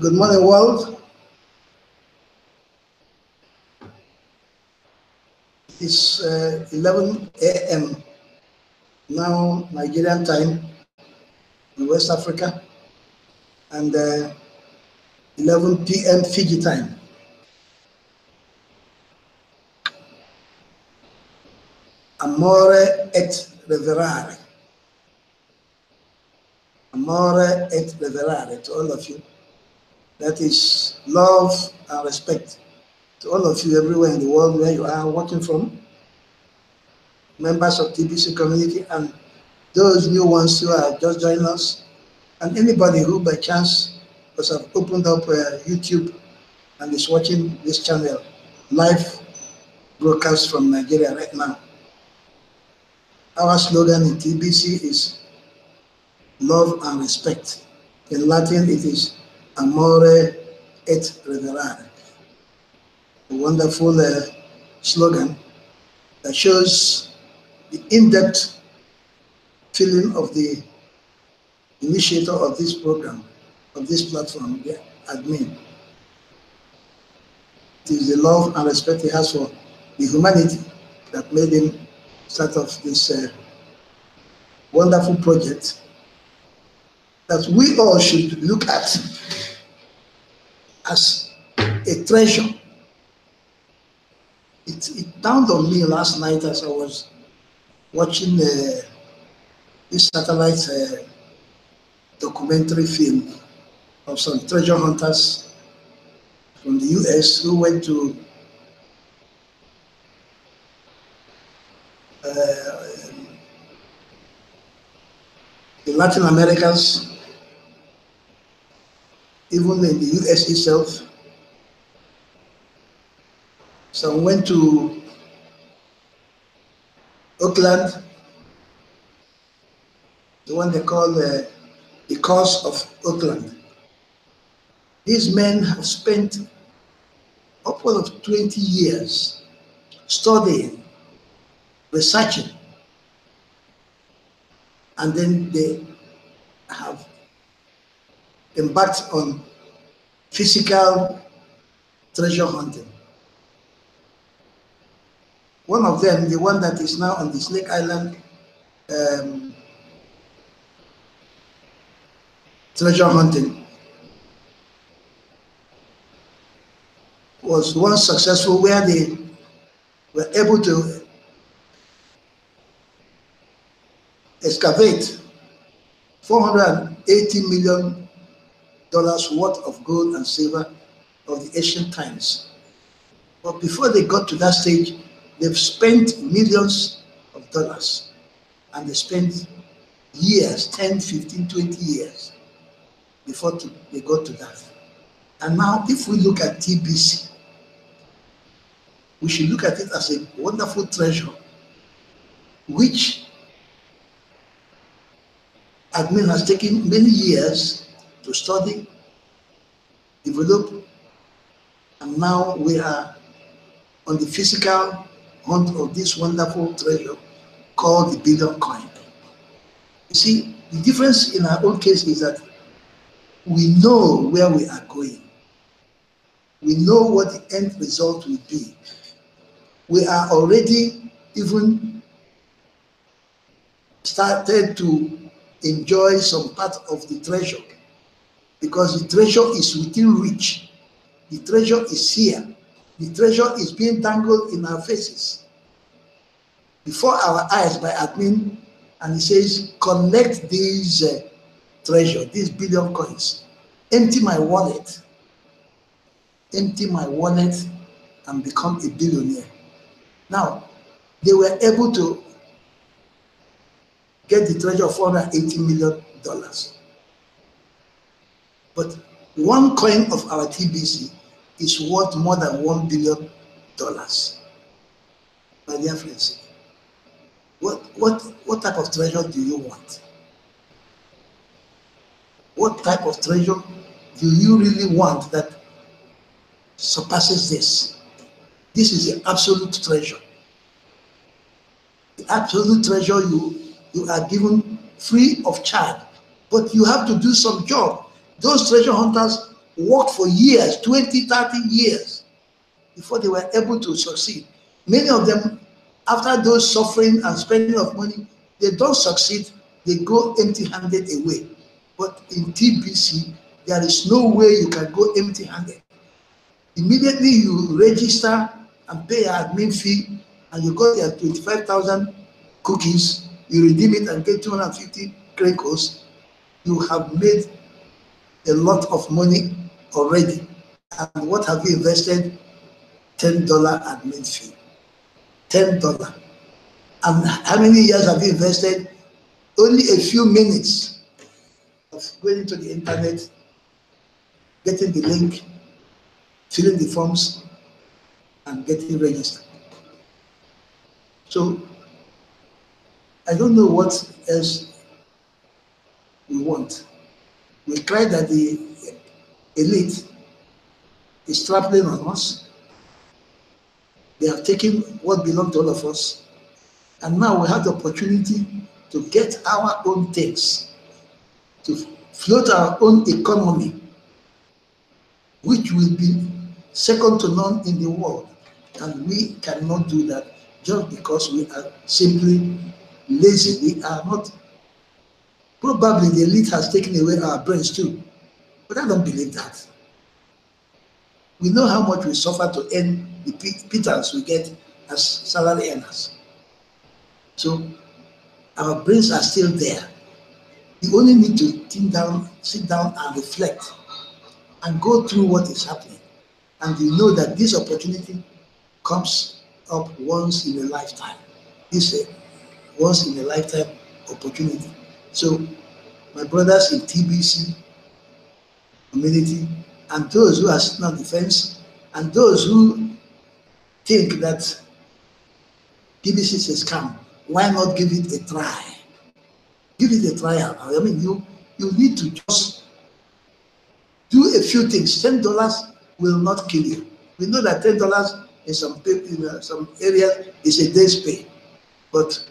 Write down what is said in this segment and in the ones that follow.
Good morning, world. It's 11 a.m. now, Nigerian time in West Africa, and 11 p.m. Fiji time. Amore et reverare. Amore et reverare to all of you. That is love and respect to all of you everywhere in the world where you are watching from, members of TBC community and those new ones who are just joining us, and anybody who by chance must have opened up YouTube and is watching this channel, live broadcast from Nigeria right now. Our slogan in TBC is love and respect. In Latin, it is amore et reverare. A wonderful slogan that shows the in-depth feeling of the initiator of this program, of this platform, the admin. It is the love and respect he has for the humanity that made him start off this wonderful project that we all should look at as a treasure. It dawned on me last night as I was watching this satellite documentary film of some treasure hunters from the US who went to the Latin Americas, even in the US itself. Some went to Oakland, the one they call the Curse of Oakland. These men have spent upward of 20 years studying, researching, and then they have embarked on physical treasure hunting. One of them, the one that is now on the Snake Island treasure hunting, was once successful where they were able to excavate $480 million worth of gold and silver of the ancient times. But before they got to that stage, they've spent millions of dollars, and they spent years, 10, 15, 20 years before they got to that. And now if we look at TBC, we should look at it as a wonderful treasure, which admin has taken many years to study, develop, and now we are on the physical hunt of this wonderful treasure called the billion coin. You see, the difference in our own case is that we know where we are going. We know what the end result will be. We are already even started to enjoy some part of the treasure, because the treasure is within reach. The treasure is here. The treasure is being dangled in our faces, before our eyes by admin, and he says, collect these treasure, these billion coins, empty my wallet and become a billionaire. Now, they were able to get the treasure of $480 million. But one coin of our TBC is worth more than $1 billion. My dear friends, what type of treasure do you want? What type of treasure do you really want that surpasses this? This is the absolute treasure. The absolute treasure you are given free of charge, but you have to do some job. Those treasure hunters worked for years, 20, 30 years, before they were able to succeed. Many of them, after those suffering and spending of money, they don't succeed, they go empty-handed away. But in TBC, there is no way you can go empty-handed. Immediately you register and pay your admin fee, and you got your 25,000 cookies, you redeem it and get 250 crinkles, you have made a lot of money already. And what have you invested? $10 admin fee. $10. And how many years have you invested? Only a few minutes of going into the internet, getting the link, filling the forms, and getting registered. So I don't know what else we want. We cry that the elite is trampling on us. They have taken what belonged to all of us. And now we have the opportunity to get our own things, to float our own economy, which will be second to none in the world. And we cannot do that just because we are simply lazy. We are not. Probably the elite has taken away our brains too, but I don't believe that. We know how much we suffer to earn the pittance we get as salary earners. So our brains are still there. You only need to sit down and reflect and go through what is happening. And you know that this opportunity comes up once in a lifetime. It's a once in a lifetime opportunity. So my brothers in TBC community, and those who are sitting on the fence, and those who think that TBC is a scam, why not give it a try? Give it a trial. I mean, you need to just do a few things. $10 will not kill you. We know that $10 in some areas is a day's pay. But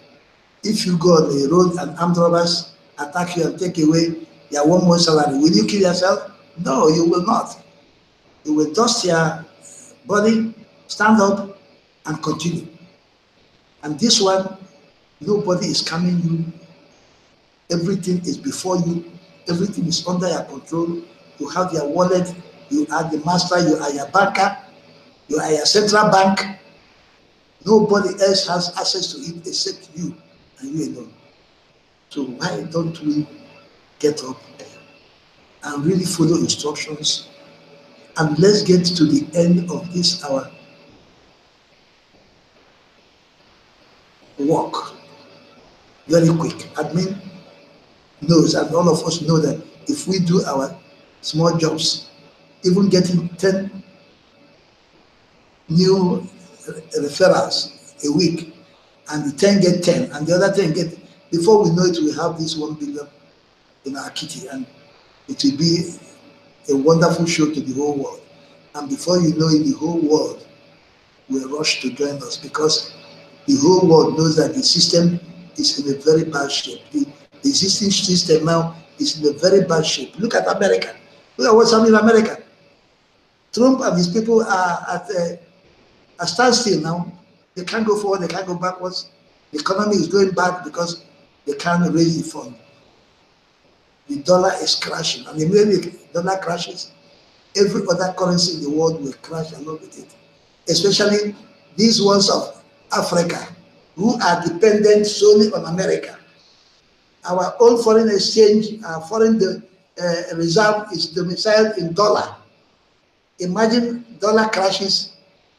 if you go on the road and armed robbers attack you and take away your 1 month salary, will you kill yourself? No, you will not. You will dust your body, stand up, and continue. And this one, nobody is coming you. Everything is before you. Everything is under your control. You have your wallet. You are the master. You are your banker. You are your central bank. Nobody else has access to it except you and you alone. So why don't we get up and really follow instructions, and let's get to the end of this our work very quick. Admin knows, and all of us know, that if we do our small jobs, even getting 10 new referrals a week, and the 10 get 10, and the other 10 get, before we know it, we have this 1 billion in our kitty, and it will be a wonderful show to the whole world. And before you know it, the whole world will rush to join us, because the whole world knows that the system is in a very bad shape. The existing system now is in a very bad shape. Look at America. Look at what's happening in America. Trump and his people are at a standstill now. They can't go forward, they can't go backwards. The economy is going back because they can't raise the fund. The dollar is crashing, and immediately the dollar crashes, every other currency in the world will crash along with it. Especially these ones of Africa, who are dependent solely on America. Our own foreign exchange, our foreign reserve is domiciled in dollar. Imagine dollar crashes,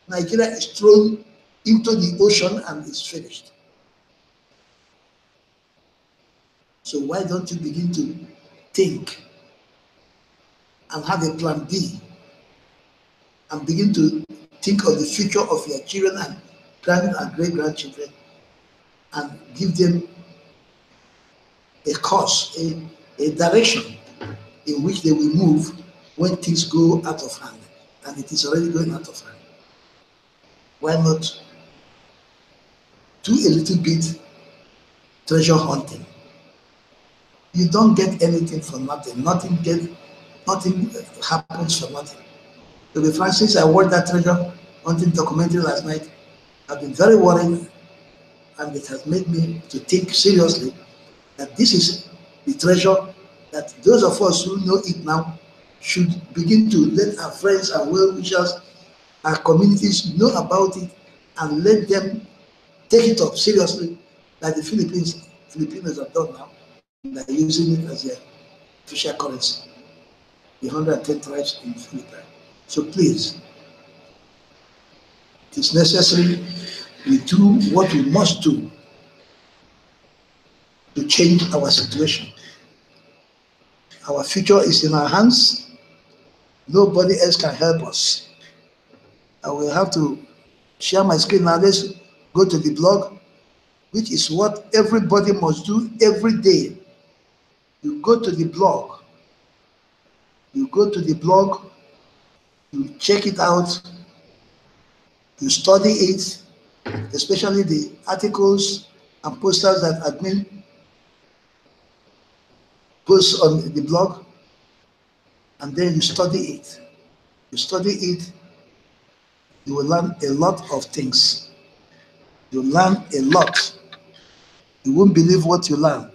Nigeria is thrown into the ocean and is finished. So why don't you begin to think and have a plan B, and begin to think of the future of your children and grand and great-grandchildren, and give them a course, a direction in which they will move when things go out of hand, and it is already going out of hand. Why not do a little bit treasure hunting? You don't get anything for nothing. Nothing Nothing happens for nothing. To be frank, since I watched that treasure hunting documentary last night, I've been very worried, and it has made me to think seriously that this is the treasure that those of us who know it now should begin to let our friends and well-wishers, our communities know about it, and let them take it up seriously, like the Filipinos have done now, and are using it as their official currency, the 110 tribes in the Philippines. So please, it is necessary we do what we must do to change our situation. Our future is in our hands. Nobody else can help us. I will have to share my screen now. Let's go to the blog, which is what everybody must do every day. You go to the blog. You go to the blog, you check it out, you study it, especially the articles and posters that admin posts on the blog, and then you study it. You study it, you will learn a lot of things. You learn a lot. You won't believe what you learn.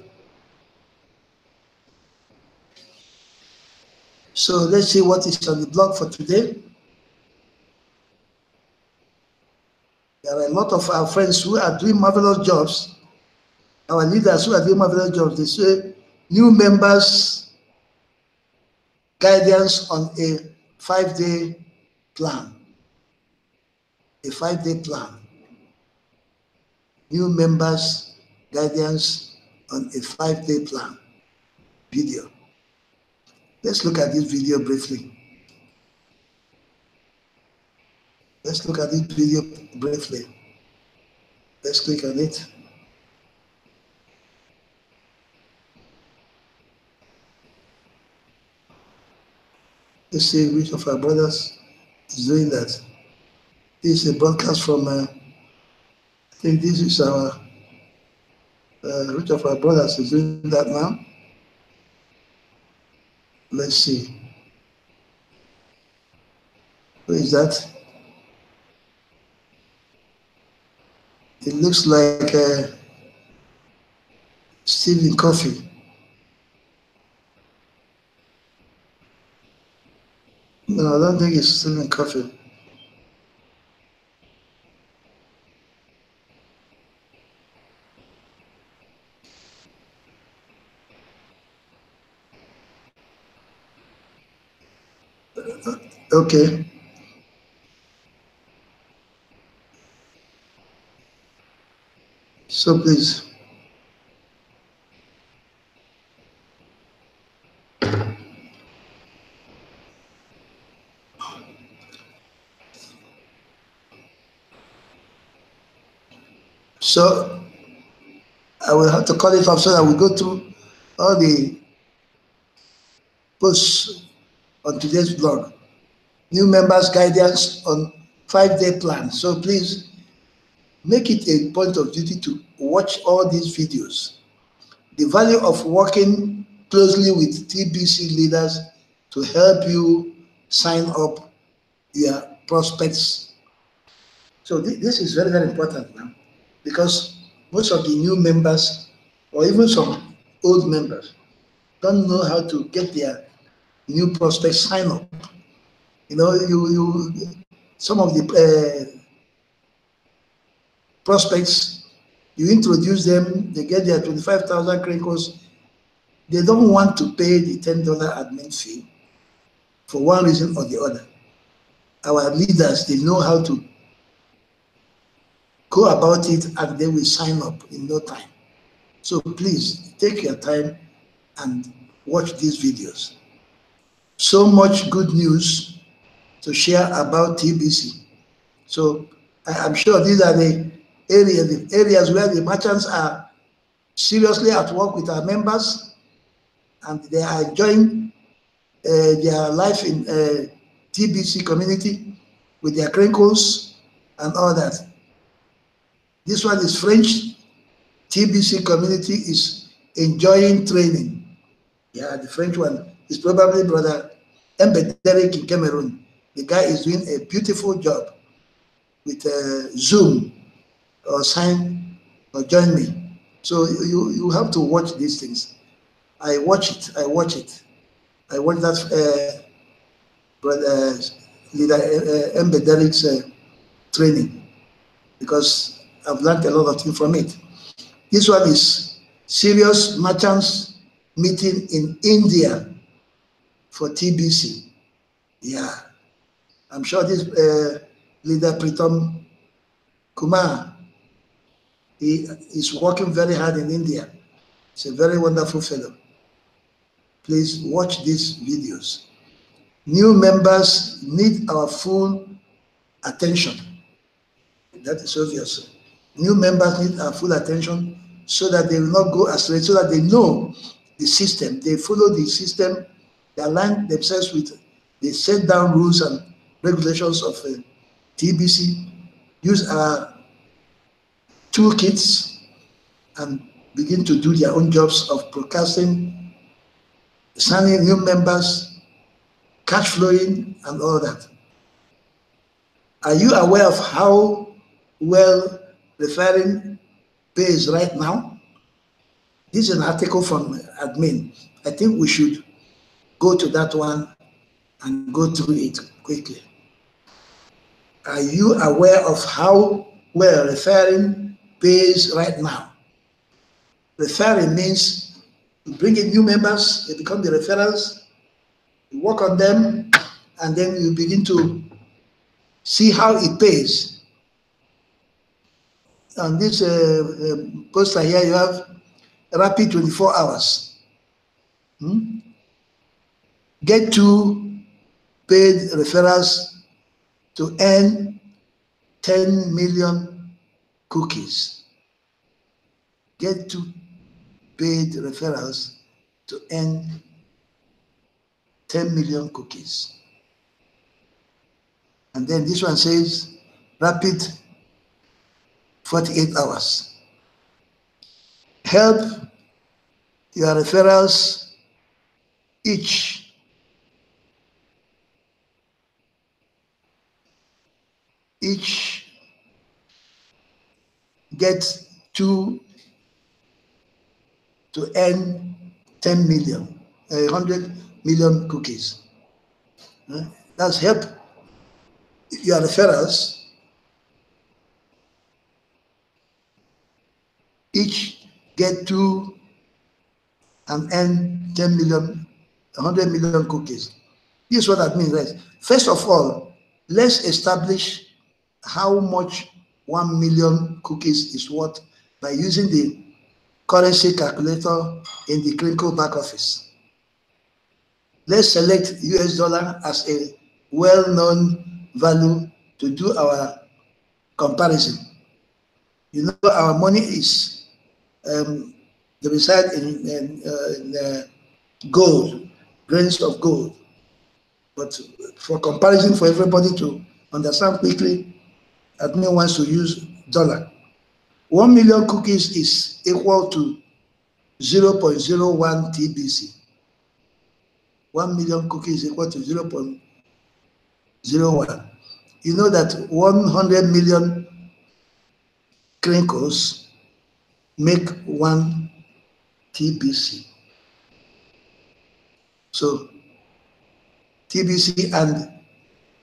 So let's see what is on the blog for today. There are a lot of our friends who are doing marvelous jobs. Our leaders who are doing marvelous jobs. They say new members guidance on a 5-day plan. A 5-day plan. New members guidance on a 5-day plan. Video. Let's look at this video briefly. Let's look at this video briefly. Let's click on it. Let's see which of our brothers is doing that. This is a broadcast from, I think this is our, which of our brothers is doing that now? Let's see. Who is that? It looks like Stephen Coffey. No, I don't think it's Stephen Coffey. Okay. So please. So I will have to call it off so that we go through all the posts on today's blog. New members guidance on 5-day plan. So please make it a point of duty to watch all these videos. The value of working closely with TBC leaders to help you sign up your prospects. So this is very, very important now, because most of the new members, or even some old members, don't know how to get their new prospects sign up. You know, some of the prospects, you introduce them, they get their 25,000 crinkles. They don't want to pay the $10 admin fee for one reason or the other. Our leaders, they know how to go about it, and they will sign up in no time. So please take your time and watch these videos. So much good news to share about TBC. So I'm sure these are the areas where the merchants are seriously at work with our members, and they are enjoying their life in TBC community with their crinkles and all that. This one is French. TBC community is enjoying training. Yeah, the French one is probably Brother Derek in Cameroon. The guy is doing a beautiful job with Zoom or sign or join me. So you have to watch these things. I watch it. I watch that brother leader Derek's training, because I've learned a lot of things from it. This one is serious merchants meeting in India for TBC. Yeah, I'm sure this leader Pritam Kumar, he is working very hard in India. He's a very wonderful fellow. Please watch these videos. New members need our full attention. That is obvious. New members need our full attention so that they will not go astray, so that they know the system, they follow the system, they align themselves with, they set down rules and regulations of TBC, use our toolkits, and begin to do their own jobs of broadcasting, signing new members, cash flowing, and all that. Are you aware of how well referring pays right now? This is an article from admin. I think we should go to that one and go through it quickly. Are you aware of how well referring pays right now? Referring means you bring in new members, they become the referrals, you work on them, and then you begin to see how it pays. On this poster here, you have rapid 24 hours. Get 2 paid referrals to earn 10 million cookies. Get 2 paid referrals to earn 10 million cookies. And then this one says rapid 48 hours. Help your referrals each get 2 to earn 10 million, 100 million cookies. That's help your referrals each get 2 and earn 10 million, 100 million cookies. This is what that means, right? First of all, let's establish how much 1 million cookies is worth by using the currency calculator in the Crinkle back office. Let's select US dollar as a well-known value to do our comparison. You know, our money is they reside in gold, grains of gold. But for comparison, for everybody to understand quickly, admin wants to use dollar. 1 million cookies is equal to 0.01 TBC. 1 million cookies is equal to 0.01. You know that 100 million crinkles make 1 TBC. So TBC, and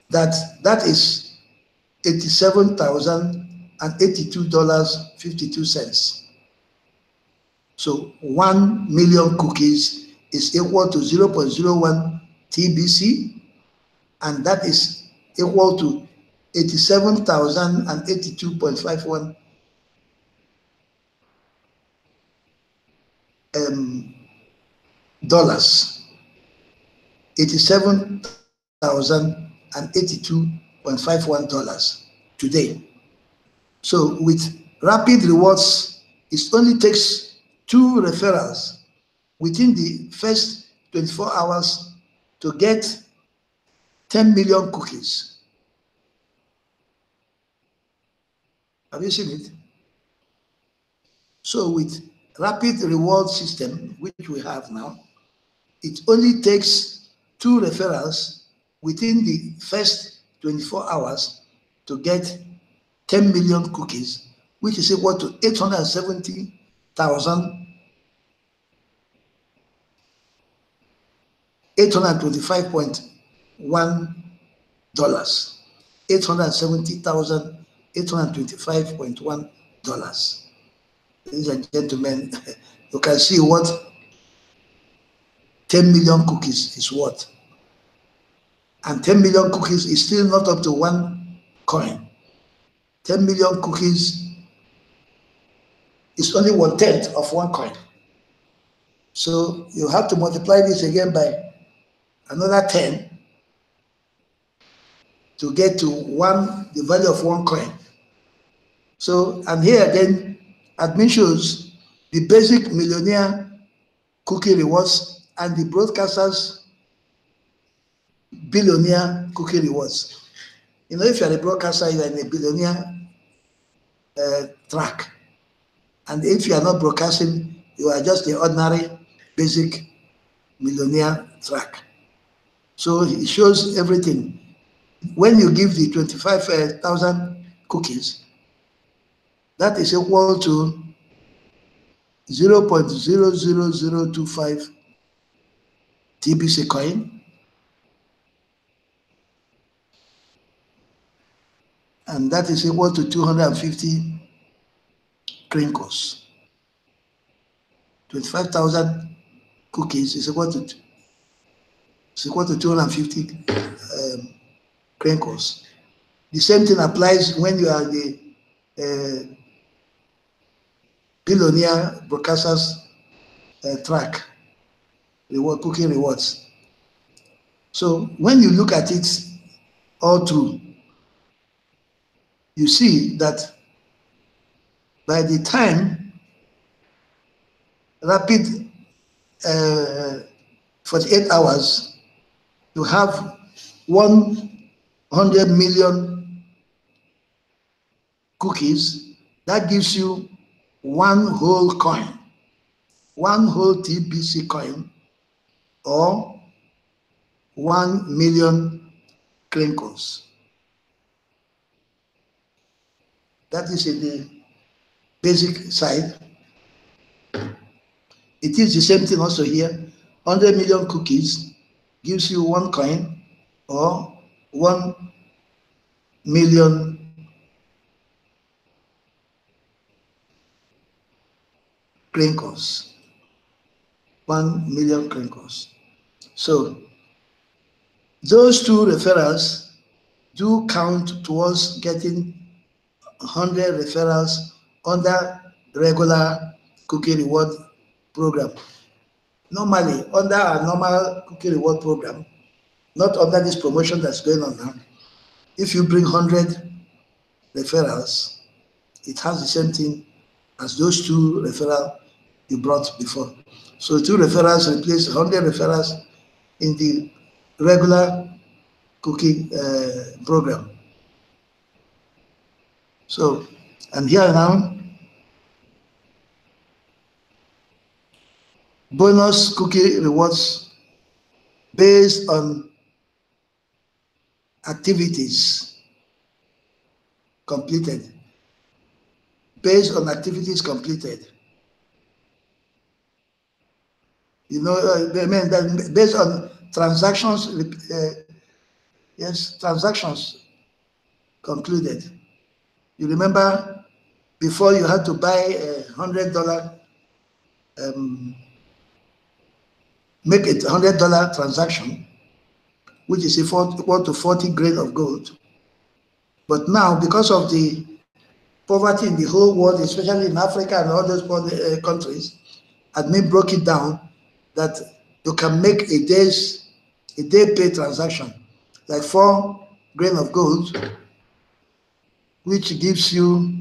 that is $87,082.52. So 1 million cookies is equal to 0.01 TBC, and that is equal to $87,082.51 dollars. $87,082.51 today. So with rapid rewards, it only takes 2 referrals within the first 24 hours to get 10 million cookies. Have you seen it? So with rapid reward system, which we have now, it only takes 2 referrals within the first 24 hours to get 10 million cookies, which is equal to $870,825.1. $870,825.1. Ladies and gentlemen, you can see what 10 million cookies is worth. And 10 million cookies is still not up to 1 coin. 10 million cookies is only 1/10 of 1 coin. So you have to multiply this again by another 10 to get to the value of 1 coin. So, and here again, admin shows the basic millionaire cookie rewards and the broadcasters billionaire cookie rewards. You know, if you're a broadcaster, you're in a billionaire track. And if you are not broadcasting, you are just the ordinary basic millionaire track. So it shows everything. When you give the 25,000 cookies, that is equal to 0.00025 TBC coin, and that is equal to 250 crinkles. 25,000 cookies is equal to 250 crinkles. The same thing applies when you are the billionaire broadcasters track, reward cookie rewards. So when you look at it all through, you see that by the time rapid 48 hours, you have 100 million cookies. That gives you 1 whole coin, 1 whole TBC coin, or 1 million crinkles. That is in the basic side. It is the same thing also here. 100 million cookies gives you 1 coin or 1 million crinkles. 1 million crinkles. So those 2 referrals do count towards getting 100 referrals under regular cookie reward program. Normally, under our normal cookie reward program, not under this promotion that's going on now, if you bring 100 referrals, it has the same thing as those 2 referrals you brought before. So 2 referrals replace 100 referrals in the regular cookie program. So, and here now, bonus cookie rewards based on activities completed. Based on activities completed. You know, I mean, that based on transactions, yes, transactions concluded. You remember before you had to buy $100, make it $100 transaction, which is equal to 40 grains of gold. But now, because of the poverty in the whole world, especially in Africa and all those countries, admin broke it down that you can make a day pay transaction, like 4 grains of gold, which gives you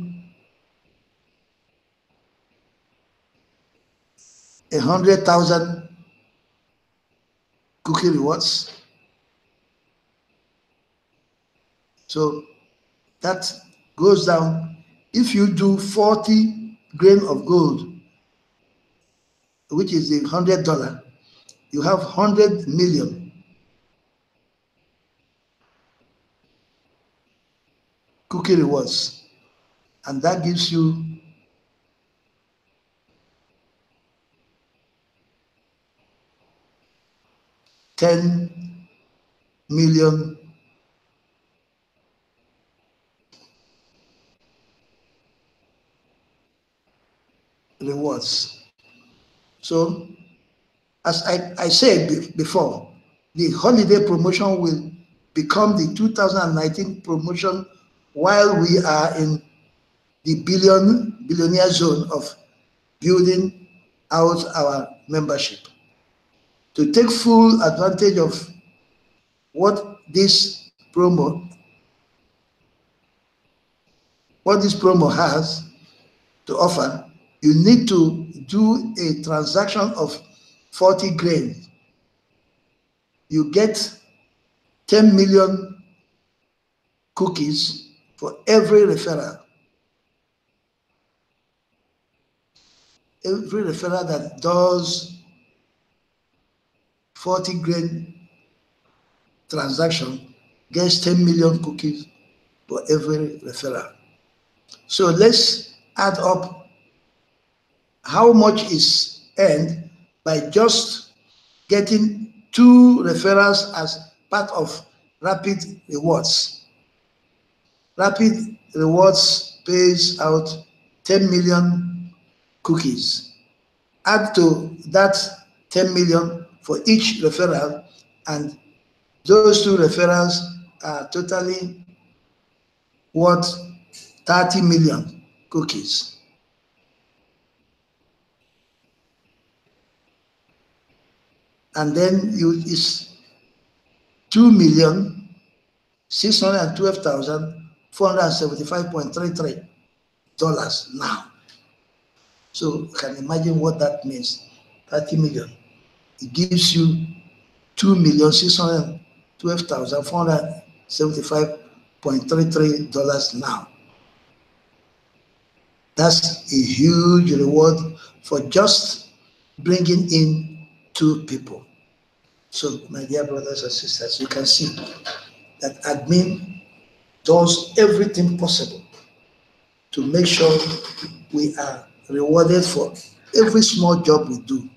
100,000 cookie rewards. So that goes down. If you do 40 grains of gold, which is the $100, you have 100 million cookie rewards, and that gives you 10 million rewards. So, as I said before, the holiday promotion will become the 2019 promotion while we are in the billionaire zone of building out our membership. To take full advantage of what this promo has to offer, you need to do a transaction of 40 grains. You get 10 million cookies for every referral. Every referral that does 40 grain transaction gets 10 million cookies for every referral. So let's add up how much is earned by just getting 2 referrals as part of Rapid Rewards. Rapid Rewards pays out 10 million cookies. Add to that 10 million for each referral, and those 2 referrals are totally worth 30 million cookies. And then it's $2,612,475.33 now. So you can imagine what that means. 30 million. It gives you $2,612,475.33 now. That's a huge reward for just bringing in 2 people. So, my dear brothers and sisters, you can see that admin does everything possible to make sure we are rewarded for every small job we do.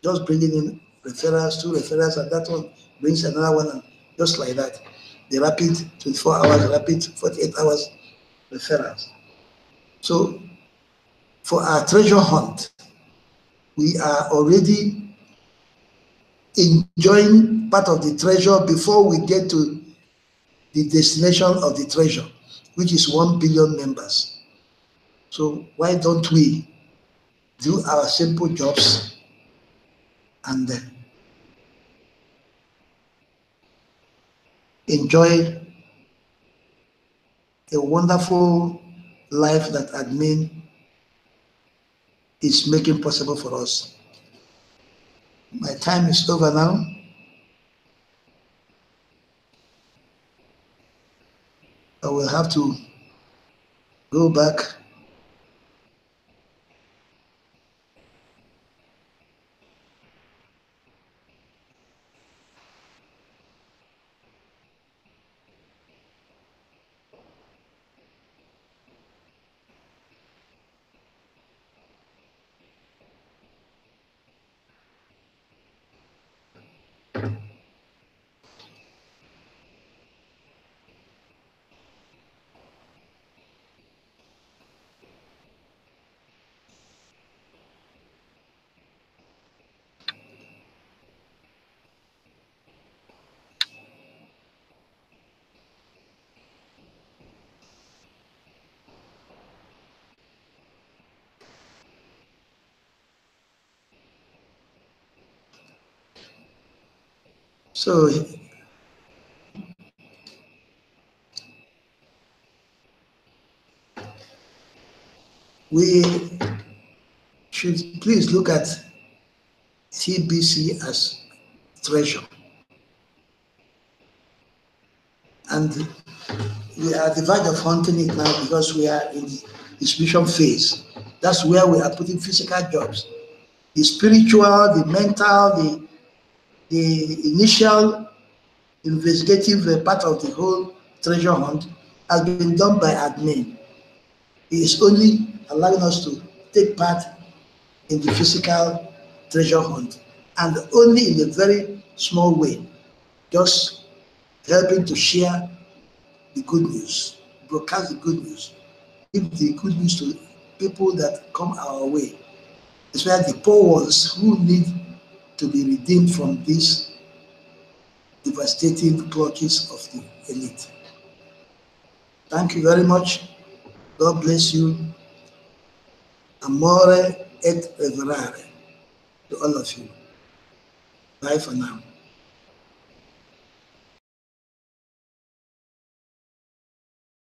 Just bringing in referrals, 2 referrals, and that one brings another one, and just like that. The rapid 24 hours, rapid 48 hours referrals. So, for our treasure hunt, we are already enjoying part of the treasure before we get to the destination of the treasure, which is 1 billion members. So why don't we do our simple jobs and enjoy a wonderful life that admin is making possible for us. My time is over now. I will have to go back . So we should please look at TBC as treasure. And we are at the verge of hunting it now because we are in the distribution phase. That's where we are putting physical jobs. The spiritual, the mental, the initial investigative part of the whole treasure hunt has been done by admin. He is only allowing us to take part in the physical treasure hunt, and only in a very small way, just helping to share the good news, broadcast the good news, give the good news to people that come our way, especially the poor ones who need to be redeemed from these devastating clutches of the elite. Thank you very much. God bless you. Amore et reverare to all of you. Bye for now.